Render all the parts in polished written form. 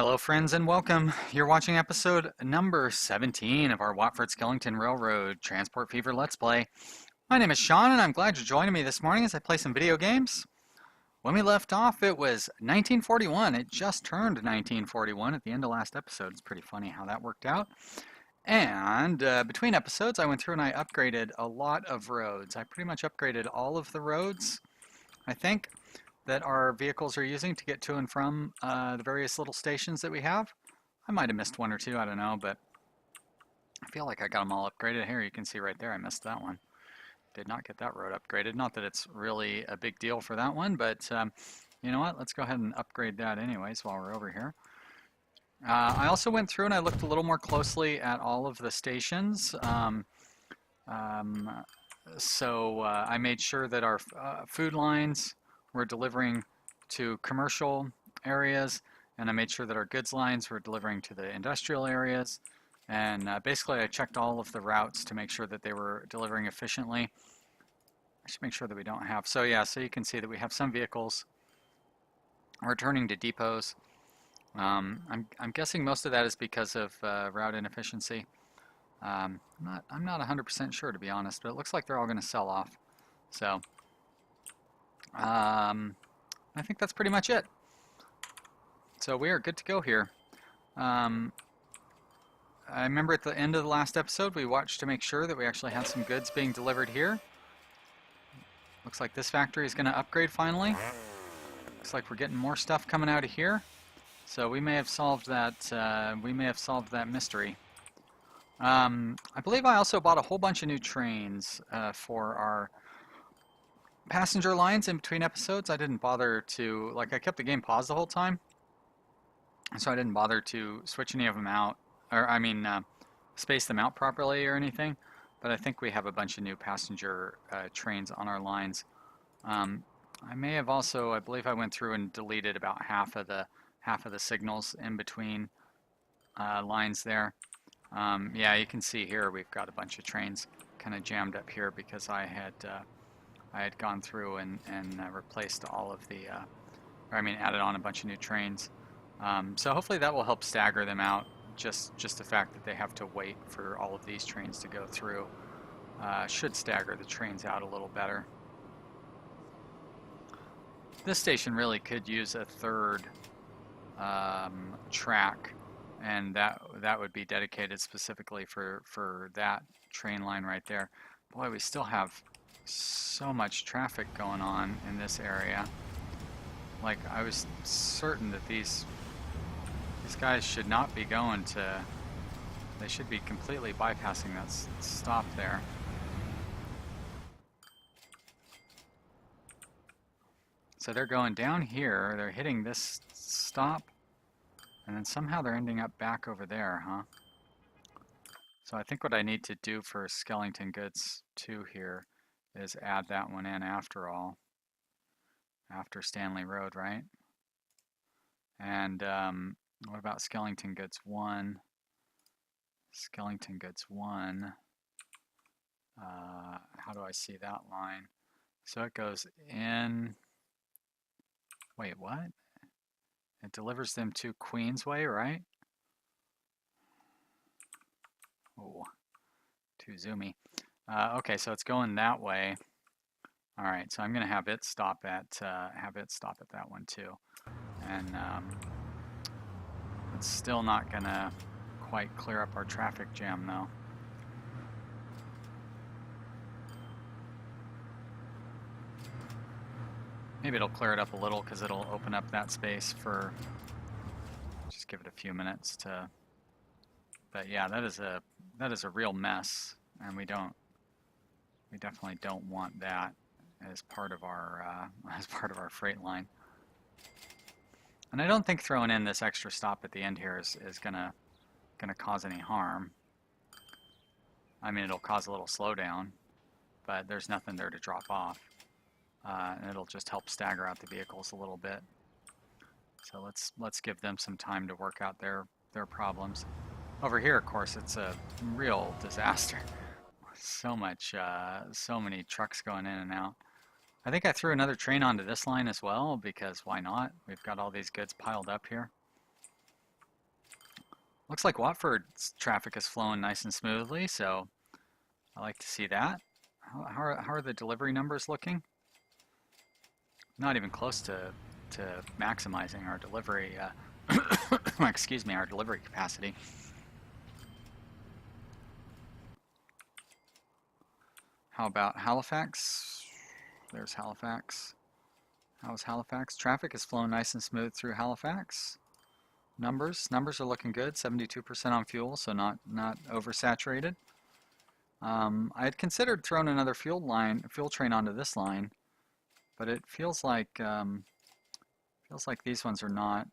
Hello, friends, and welcome. You're watching episode number 17 of our Wattford Skellington Railroad Transport Fever Let's Play. My name is Sean, and I'm glad you're joining me this morning as I play some video games. When we left off, it was 1941. It just turned 1941 at the end of last episode. It's pretty funny how that worked out. And between episodes, I went through and I upgraded a lot of roads. I pretty much upgraded all of the roads, I think, that our vehicles are using to get to and from the various little stations that we have. I might have missed one or two, I don't know, but I feel like I got them all upgraded. Here you can see right there I missed that one. Did not get that road upgraded. Not that it's really a big deal for that one, but you know what? Let's go ahead and upgrade that anyways while we're over here. I also went through and I looked a little more closely at all of the stations. So I made sure that our food lines were delivering to commercial areas, and I made sure that our goods lines were delivering to the industrial areas. And basically I checked all of the routes to make sure that they were delivering efficiently. I should make sure that we don't have, so yeah, so you can see that we have some vehicles returning to depots. I'm guessing most of that is because of route inefficiency. I'm not 100% sure, to be honest, but it looks like they're all going to sell off. So I think that's pretty much it. So we are good to go here. I remember at the end of the last episode we watched to make sure that we actually had some goods being delivered here. Looks like this factory is going to upgrade finally. Looks like we're getting more stuff coming out of here. So we may have solved that. We may have solved that mystery. I believe I also bought a whole bunch of new trains for our passenger lines in between episodes. I didn't bother to, like, I kept the game paused the whole time, so I didn't bother to switch any of them out, or I mean, space them out properly or anything. But I think we have a bunch of new passenger trains on our lines. I may have also, I believe I went through and deleted about half of the signals in between lines there. Yeah, you can see here we've got a bunch of trains kind of jammed up here because I had gone through and replaced all of the, or I mean added on a bunch of new trains. So hopefully that will help stagger them out. Just the fact that they have to wait for all of these trains to go through should stagger the trains out a little better. This station really could use a third track, and that would be dedicated specifically for that train line right there. Boy, we still have so much traffic going on in this area. Like, I was certain that these guys should not be going to, they should be completely bypassing that stop there. So they're going down here, they're hitting this stop, and then somehow they're ending up back over there, huh? So I think what I need to do for Skellington Goods 2 here is add that one in after all. After Stanley Road, right? And what about Skellington Goods 1? Skellington Goods 1. How do I see that line? So it goes in. Wait, what? It delivers them to Queensway, right? Oh, too zoomy. Okay, so it's going that way. All right, so I'm going to have it stop at that one too, and it's still not going to quite clear up our traffic jam though. Maybe it'll clear it up a little because it'll open up that space for. Just give it a few minutes to. But yeah, that is a real mess, and we definitely don't want that as part of our freight line. And I don't think throwing in this extra stop at the end here is gonna cause any harm. I mean, it'll cause a little slowdown, but there's nothing there to drop off. And it'll just help stagger out the vehicles a little bit. So let's give them some time to work out their problems. Over here, of course, it's a real disaster. So many trucks going in and out. I think I threw another train onto this line as well because why not? We've got all these goods piled up here. Looks like Watford's traffic is flowing nice and smoothly, so I like to see that. How are the delivery numbers looking? Not even close to maximizing our delivery, excuse me, our delivery capacity. How about Halifax? There's Halifax. How's Halifax? Traffic is flowing nice and smooth through Halifax. Numbers are looking good. 72% on fuel, so not oversaturated. I had considered throwing another fuel train onto this line, but it feels like these ones are not.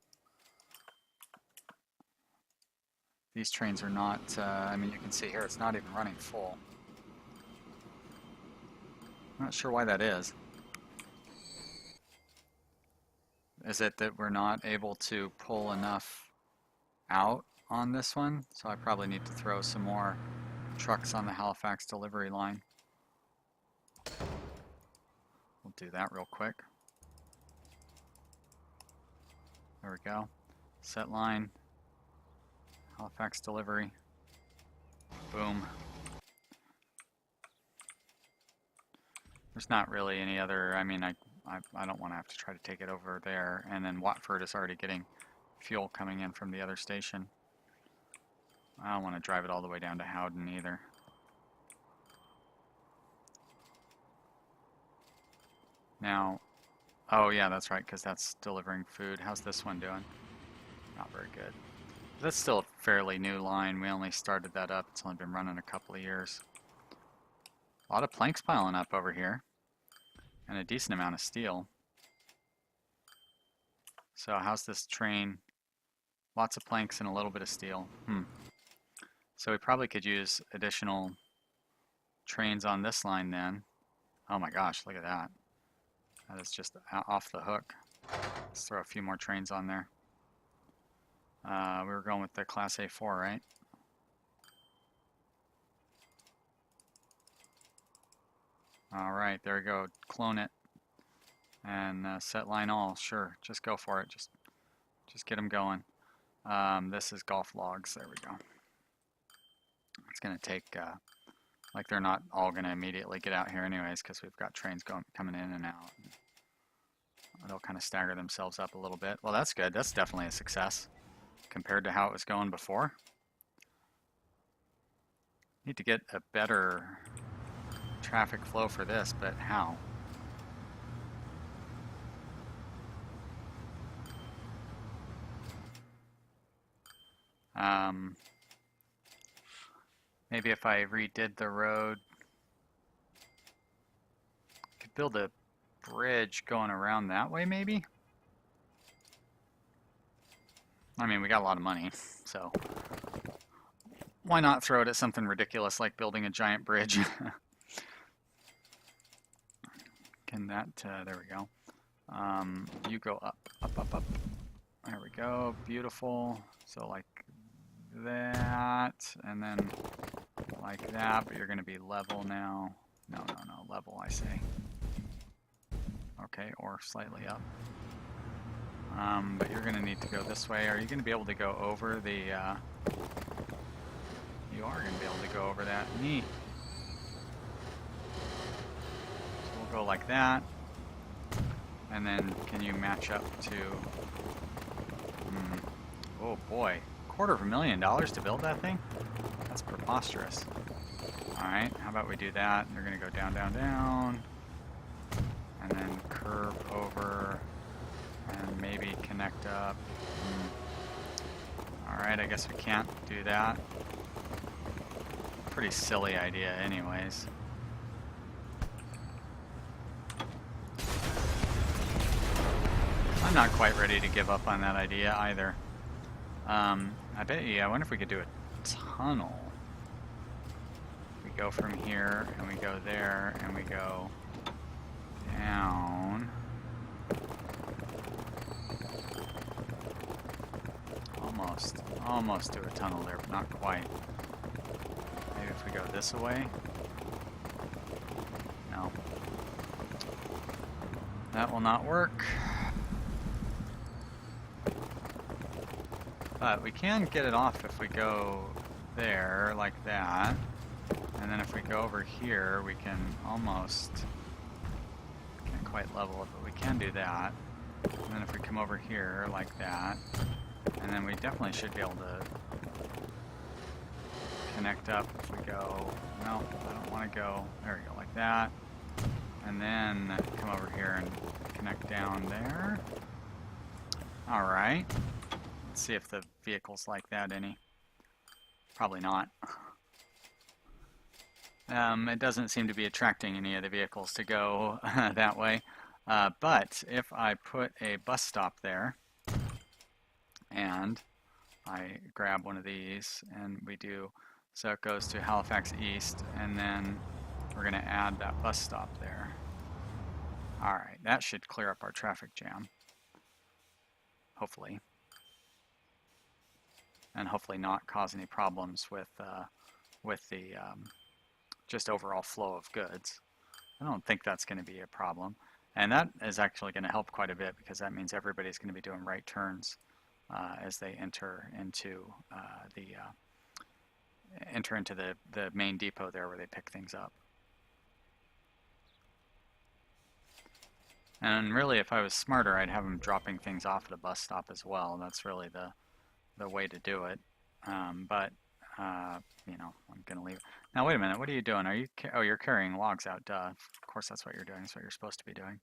These trains are not. I mean, you can see here it's not even running full. I'm not sure why that is. Is it that we're not able to pull enough out on this one? So I probably need to throw some more trucks on the Halifax delivery line. We'll do that real quick. There we go. Set line. Halifax delivery. Boom. There's not really any other, I mean, I don't want to have to try to take it over there. And then Watford is already getting fuel coming in from the other station. I don't want to drive it all the way down to Howden either. Now, oh yeah, that's right, because that's delivering food. How's this one doing? Not very good. That's still a fairly new line. We only started that up. It's only been running a couple of years. A lot of planks piling up over here. And a decent amount of steel. So how's this train? Lots of planks and a little bit of steel. So we probably could use additional trains on this line then. Oh my gosh, look at that. That is just off the hook. Let's throw a few more trains on there. We were going with the Class A4, right? All right, there we go. Clone it and set line all. Sure, just go for it. Just get them going. This is golf logs. There we go. It's going to take, like they're not all going to immediately get out here anyways because we've got trains coming in and out. They'll kind of stagger themselves up a little bit. Well, that's good. That's definitely a success compared to how it was going before. Need to get a better traffic flow for this, but how? Maybe if I redid the road, could build a bridge going around that way maybe? I mean, we got a lot of money, so why not throw it at something ridiculous like building a giant bridge? Can that, there we go. You go up, up, up, up. There we go, beautiful. So like that, and then like that, but you're gonna be level now. No, level I say. Okay, or slightly up. But you're gonna need to go this way. Are you gonna be able to go over the, you are gonna be able to go over that. Neat. So we'll go like that. And then can you match up to, oh boy, $250,000 to build that thing? That's preposterous. Alright, how about we do that? You're gonna go down, down, down. And then curve over. And maybe connect up. Alright, I guess we can't do that. Pretty silly idea anyways. I'm not quite ready to give up on that idea either. I bet you, I wonder if we could do a tunnel. We go from here, and we go there, and we go down. Almost do a tunnel there, but not quite. Maybe if we go this way? No. That will not work. But we can get it off if we go there like that. And then if we go over here, we can almost, can't quite level it, but we can do that. And then if we come over here like that, and then we definitely should be able to connect up if we go, no, I don't want to go, there we go, like that. And then come over here and connect down there. All right. Let's see if the vehicle's like that any. Probably not. It doesn't seem to be attracting any of the vehicles to go that way. But if I put a bus stop there and I grab one of these and we do, so it goes to Halifax East, and then we're going to add that bus stop there. All right, that should clear up our traffic jam, hopefully. And hopefully not cause any problems with the just overall flow of goods. I don't think that's going to be a problem. And that is actually going to help quite a bit, because that means everybody's going to be doing right turns as they enter into the main depot there where they pick things up. And really, if I was smarter, I'd have them dropping things off at a bus stop as well. That's really the way to do it. But you know, I'm going to leave. Now, wait a minute. What are you doing? Are you? Oh, you're carrying logs out. Duh. Of course, that's what you're doing. That's what you're supposed to be doing.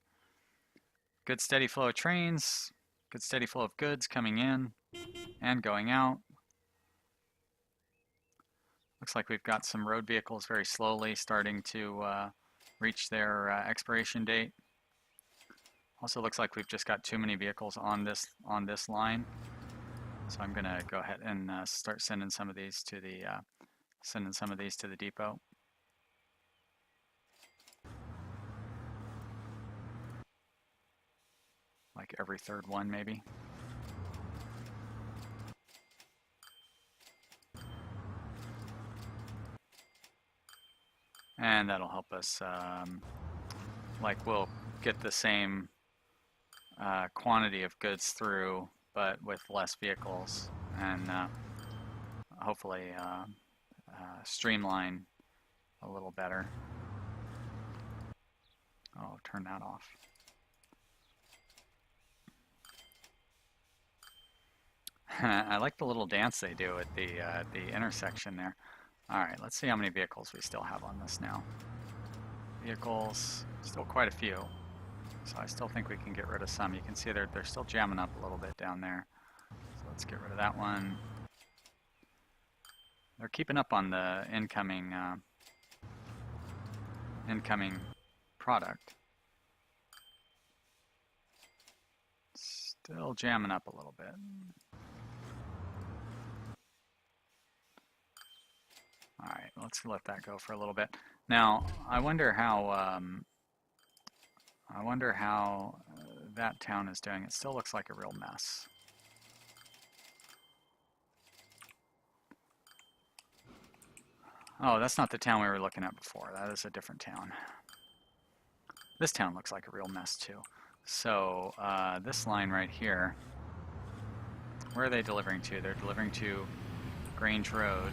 Good steady flow of trains. Good steady flow of goods coming in and going out. Looks like we've got some road vehicles very slowly starting to reach their expiration date. Also looks like we've just got too many vehicles on this line. So I'm going to go ahead and start sending some of these to the depot. Like every third one, maybe. And that'll help us, like we'll get the same quantity of goods through, but with less vehicles, and hopefully streamline a little better. Oh, turn that off. I like the little dance they do at the intersection there. All right, let's see how many vehicles we still have on this now. Vehicles, still quite a few. So I still think we can get rid of some. You can see they're still jamming up a little bit down there. So let's get rid of that one. They're keeping up on the incoming product. Still jamming up a little bit. All right, let's let that go for a little bit. Now, I wonder how that town is doing. It still looks like a real mess. Oh, that's not the town we were looking at before. That is a different town. This town looks like a real mess too. So this line right here, where are they delivering to? They're delivering to Grange Road,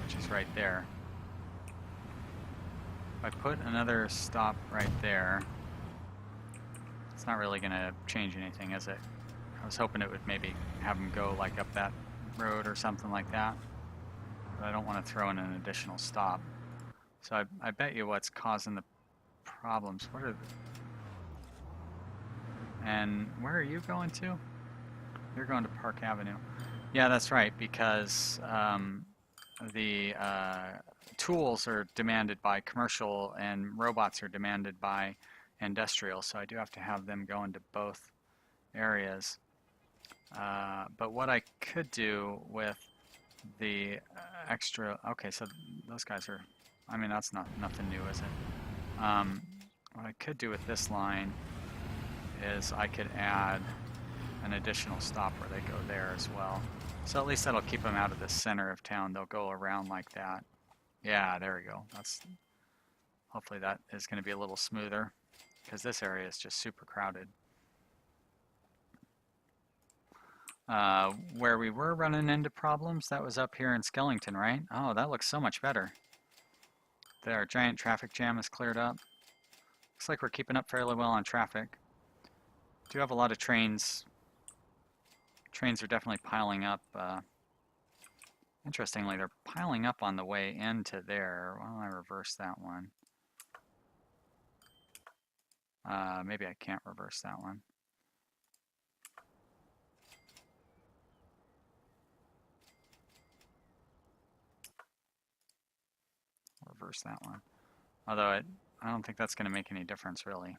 which is right there. If I put another stop right there, it's not really going to change anything, is it? I was hoping it would maybe have them go like up that road or something like that. But I don't want to throw in an additional stop. So I bet you what's causing the problems. What are the... And where are you going to? You're going to Park Avenue. Yeah, that's right, because the tools are demanded by commercial and robots are demanded by industrial, so I do have to have them go into both areas. But what I could do with the extra, okay, so those guys are, I mean, that's nothing new, is it? What I could do with this line is I could add an additional stop where they go there as well. So at least that'll keep them out of the center of town. They'll go around like that. Yeah, there we go. That's, hopefully that is going to be a little smoother, because this area is just super crowded. Where we were running into problems, that was up here in Skellington, right? Oh, that looks so much better. There, giant traffic jam is cleared up. Looks like we're keeping up fairly well on traffic. Do have a lot of trains. Trains are definitely piling up. Interestingly, they're piling up on the way into there. Why don't I reverse that one? Maybe I can't reverse that one. Reverse that one. Although I don't think that's going to make any difference, really.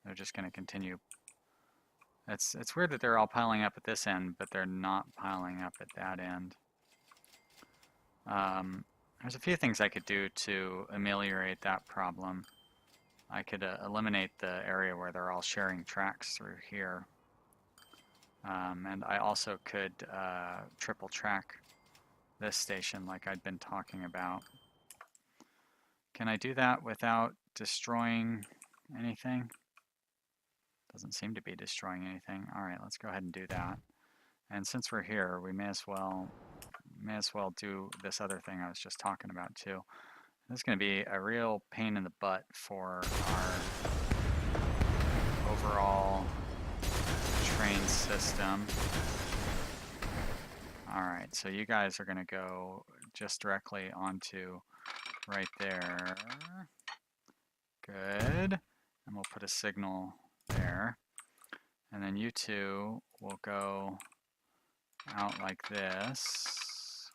They're just going to continue. It's weird that they're all piling up at this end, but they're not piling up at that end. There's a few things I could do to ameliorate that problem. I could eliminate the area where they're all sharing tracks through here. And I also could triple track this station like I'd been talking about. Can I do that without destroying anything? Doesn't seem to be destroying anything. All right, let's go ahead and do that. And since we're here, we may as well do this other thing I was just talking about too. This is going to be a real pain in the butt for our overall train system. All right, so you guys are going to go just directly onto right there. Good. And we'll put a signal there. And then you two will go out like this.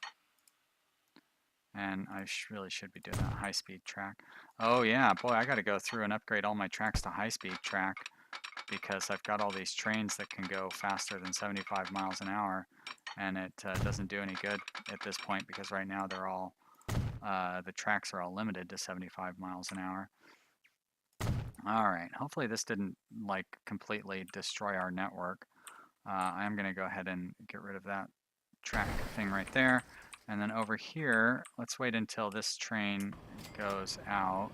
And I really should be doing that high-speed track. Oh yeah, boy, I got to go through and upgrade all my tracks to high-speed track because I've got all these trains that can go faster than 75 miles an hour, and it doesn't do any good at this point because right now they're all the tracks are all limited to 75 miles an hour. All right, hopefully this didn't like completely destroy our network. I'm going to go ahead and get rid of that track thing right there. And then over here, let's wait until this train goes out.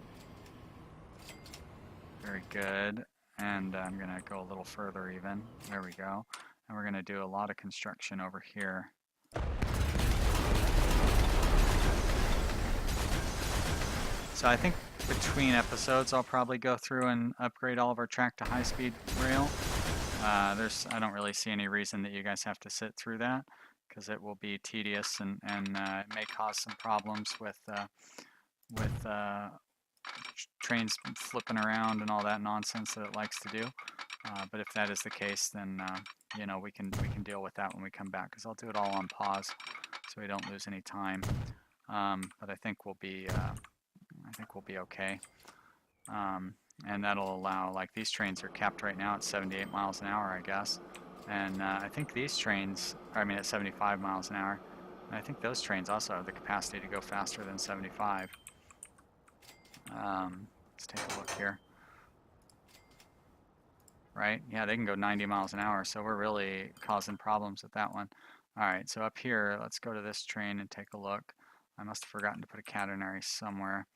Very good. And I'm going to go a little further even. There we go. And we're going to do a lot of construction over here. So I think between episodes, I'll probably go through and upgrade all of our track to high-speed rail. I don't really see any reason that you guys have to sit through that because it will be tedious and it may cause some problems with trains flipping around and all that nonsense that it likes to do. But if that is the case, then you know, we can deal with that when we come back because I'll do it all on pause so we don't lose any time. But I think we'll be okay. And that'll allow, like, these trains are capped right now at 78 miles an hour, I guess. And I think these trains, at 75 miles an hour. And I think those trains also have the capacity to go faster than 75. Let's take a look here. Right? Yeah, they can go 90 miles an hour, so we're really causing problems with that one. All right, so up here, let's go to this train and take a look. I must have forgotten to put a catenary somewhere.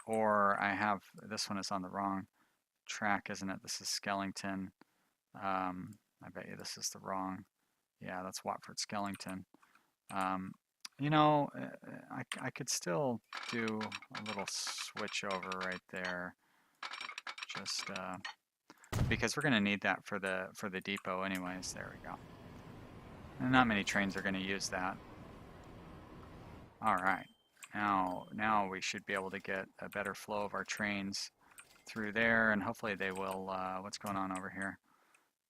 Or I have, this one is on the wrong track, isn't it? This is Skellington. I bet you this is the wrong, yeah, that's Wattford Skellington. You know, I could still do a little switch over right there, just because we're going to need that for the depot anyways. There we go. And not many trains are going to use that. All right. Now we should be able to get a better flow of our trains through there, and hopefully they will. What's going on over here?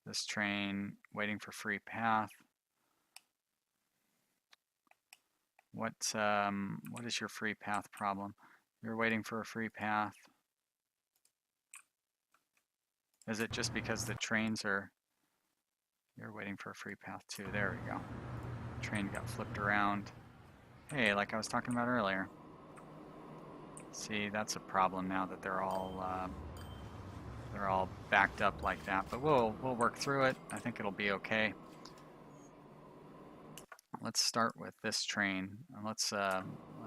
This train waiting for free path. What is your free path problem? You're waiting for a free path. Is it just because the trains are? You're waiting for a free path too. There we go. Train got flipped around. Hey, like I was talking about earlier. See, that's a problem now that they're all backed up like that. But we'll work through it. I think it'll be okay. Let's start with this train. And let's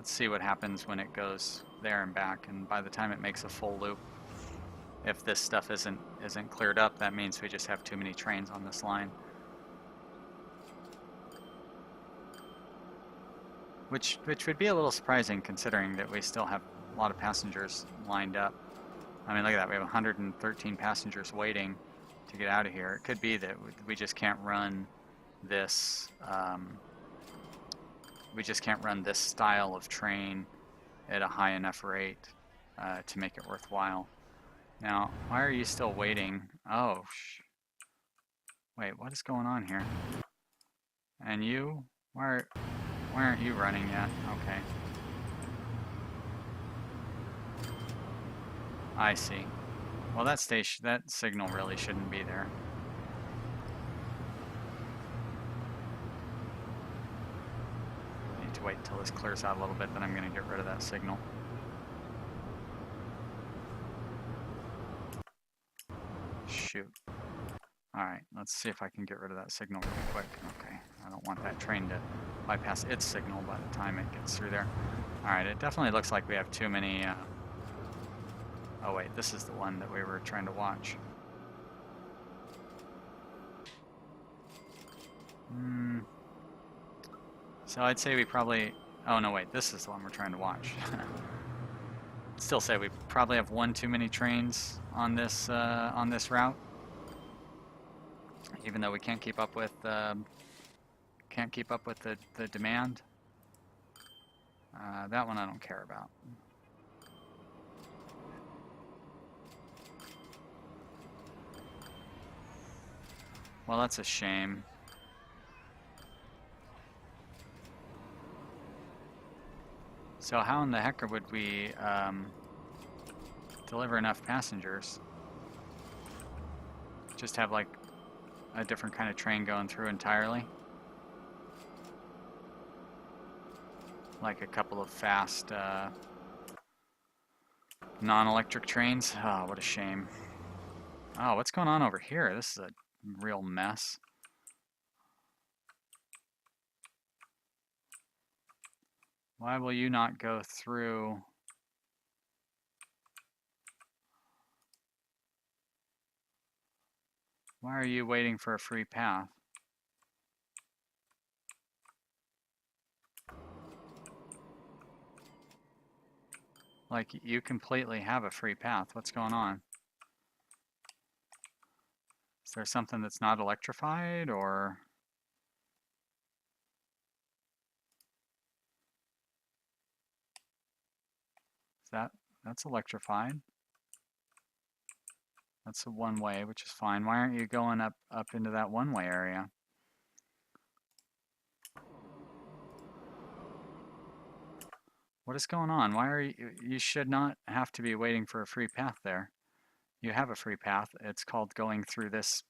see what happens when it goes there and back. And by the time it makes a full loop, If this stuff isn't cleared up, that means we just have too many trains on this line. Which would be a little surprising considering that we still have a lot of passengers lined up. I mean, look at that, we have 113 passengers waiting to get out of here. It could be that we just can't run this, style of train at a high enough rate to make it worthwhile. Now, why are you still waiting? Oh, wait, what is going on here? And you? Why aren't you running yet? Okay. I see. Well, that signal really shouldn't be there. I need to wait until this clears out a little bit, then I'm going to get rid of that signal. Shoot. Alright, let's see if I can get rid of that signal really quick. Okay, I don't want that train to bypass its signal by the time it gets through there. Alright, it definitely looks like we have too many... Oh wait, this is the one that we were trying to watch. So I'd say we probably... Oh no, wait, this is the one we're trying to watch. Still say we probably have one too many trains on this route. Even though we can't keep up with the demand. That one I don't care about. Well, that's a shame. So how in the heck would we deliver enough passengers? Just have like a different kind of train going through entirely? Like a couple of fast non-electric trains? Oh, what a shame. Oh, what's going on over here? This is a real mess. Why will you not go through? Why are you waiting for a free path? Like, you completely have a free path. What's going on? Is there something that's not electrified, or? That's electrified. That's a one-way, which is fine. Why aren't you going up into that one-way area? What is going on? Why are you should not have to be waiting for a free path there. You have a free path. It's called going through this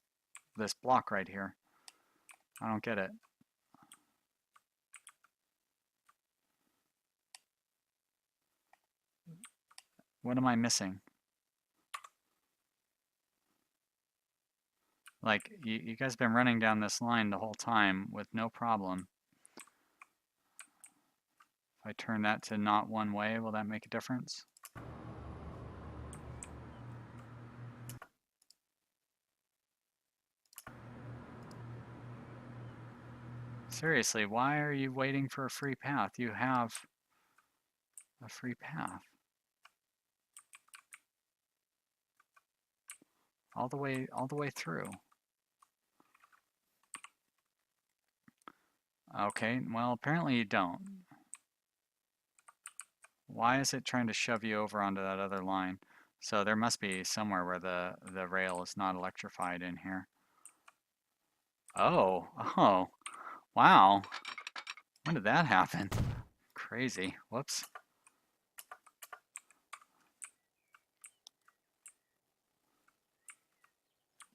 block right here. I don't get it. What am I missing? Like, you guys have been running down this line the whole time with no problem. If I turn that to not one way, will that make a difference? Seriously, why are you waiting for a free path? You have a free path. All the way through. Okay, well, apparently you don't. Why is it trying to shove you over onto that other line? So there must be somewhere where the rail is not electrified in here. Oh, wow. When did that happen? Crazy. Whoops.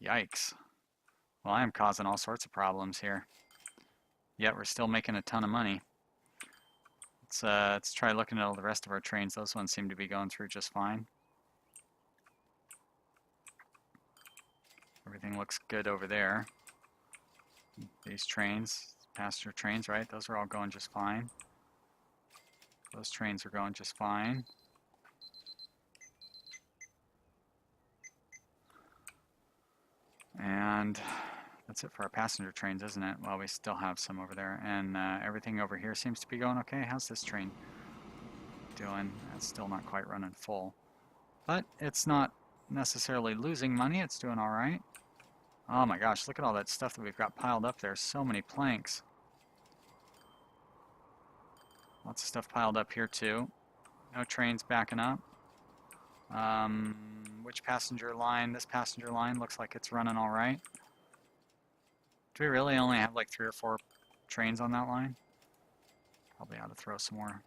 Yikes. Well, I am causing all sorts of problems here. Yet we're still making a ton of money. Let's try looking at all the rest of our trains. Those ones seem to be going through just fine. Everything looks good over there. These trains, passenger trains, right? Those are all going just fine. Those trains are going just fine. And that's it for our passenger trains, isn't it? Well, we still have some over there, and everything over here seems to be going okay. How's this train doing? It's still not quite running full, but it's not necessarily losing money. It's doing all right. Oh my gosh, look at all that stuff that we've got piled up there. So many planks. Lots of stuff piled up here too. No trains backing up. Which passenger line? This passenger line looks like it's running all right. Do we really only have like 3 or 4 trains on that line? Probably ought to throw some more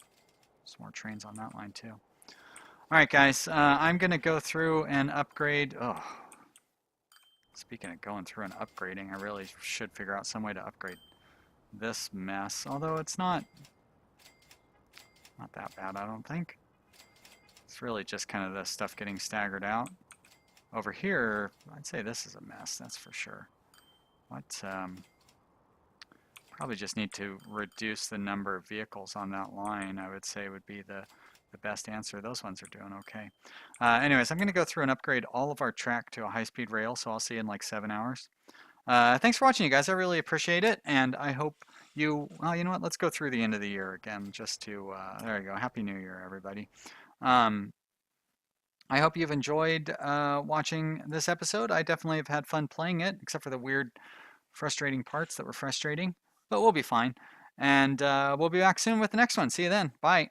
trains on that line too. All right, guys, I'm gonna go through and upgrade. Oh, speaking of going through and upgrading, I really should figure out some way to upgrade this mess. Although it's not that bad, I don't think. It's really just kind of the stuff getting staggered out. Over here, I'd say this is a mess, that's for sure. What? Probably just need to reduce the number of vehicles on that line, I would say would be the best answer. Those ones are doing okay. Anyways, I'm going to go through and upgrade all of our track to a high-speed rail, so I'll see you in like 7 hours. Thanks for watching, you guys. I really appreciate it, and I hope you, well, you know what? Let's go through the end of the year again, just to, there you go. Happy New Year, everybody. I hope you've enjoyed watching this episode. I definitely have had fun playing it, except for the weird, frustrating parts that were frustrating, but we'll be fine. And we'll be back soon with the next one. See you then. Bye.